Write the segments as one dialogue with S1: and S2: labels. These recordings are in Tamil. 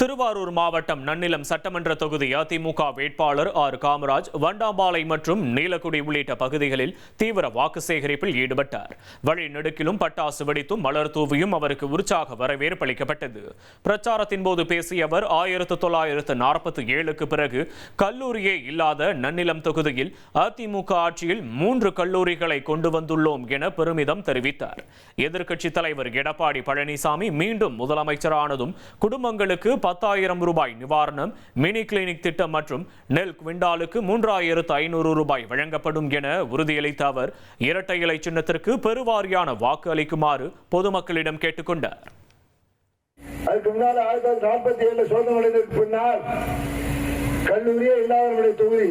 S1: திருவாரூர் மாவட்டம் நன்னிலம் சட்டமன்ற தொகுதி அதிமுக வேட்பாளர் ஆர் காமராஜ் வண்டாம்பாலை மற்றும் நீலக்குடி உள்ளிட்ட பகுதிகளில் தீவிர வாக்கு சேகரிப்பில் ஈடுபட்டார். வழிநெடுக்கிலும் பட்டாசு வெடித்தும் மலர் தூவியும் அவருக்கு உற்சாக வரவேற்பு அளிக்கப்பட்டது. பிரச்சாரத்தின் போது பேசிய அவர் 1947க்கு பிறகு கல்லூரியே இல்லாத நன்னிலம் தொகுதியில் அதிமுக ஆட்சியில் 3 கல்லூரிகளை கொண்டு வந்துள்ளோம் என பெருமிதம் தெரிவித்தார். எதிர்க்கட்சித் தலைவர் எடப்பாடி பழனிசாமி மீண்டும் முதலமைச்சரானதும் குடும்பங்களுக்கு 10,000 ரூபாய் நிவாரணம், மினி கிளினிக் திட்டம் மற்றும் நெல் குவிண்டாலுக்கு 3,500 ரூபாய் வழங்கப்படும் என உறுதியளித்த அவர் இரட்டை இலை சின்னத்திற்கு பெருவாரியான வாக்கு அளிக்குமாறு பொதுமக்களிடம் கேட்டுக்கொண்டார்.
S2: அதுக்கு முன்னால் 1947 சோதனைகளுக்கு பின்னால் கல்லூரியே இல்லாதவர்களுடைய தொகுதி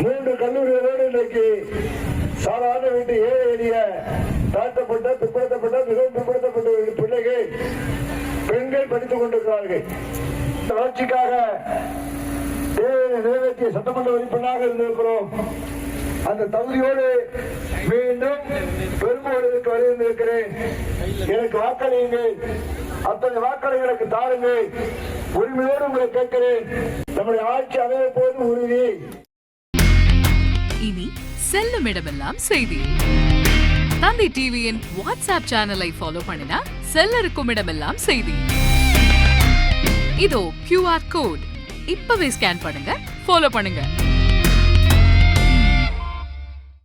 S2: 3 கல்லூரிகளோடு இன்றைக்கு சாதாரண வீட்டு ஏழை எளிய தாழ்த்தப்பட்ட பிற்படுத்தப்பட்ட மிகவும் பிற்படுத்தப்பட்ட பிள்ளைகள் பெண்கள் படித்துக் கொண்டிருக்கிறார்கள். வளர்ச்சிக்காக நிறைவேற்றிய சட்டமன்ற உறுப்பினராக இருந்திருக்கிறோம். அந்த தகுதியோடு மீண்டும் பெரும்போடுக்கு வருகின்றிருக்கிறேன். எனக்கு வாக்களியுங்கள், அத்தனை வாக்களை எனக்கு தாருங்கள். உரிமையோடு உங்களை கேட்கிறேன். நம்முடைய ஆட்சி அமைய போது உறுதி.
S3: இனி செல்லும் இடமெல்லாம் செய்தி. தந்தி டிவியின் வாட்ஸ்அப் சேனலை ஃபாலோ பண்ணினா செல்ல இருக்கும் இடமெல்லாம் செய்தி. இதோ QR கோட் இப்பவே ஸ்கேன் பண்ணுங்க, ஃபாலோ பண்ணுங்க.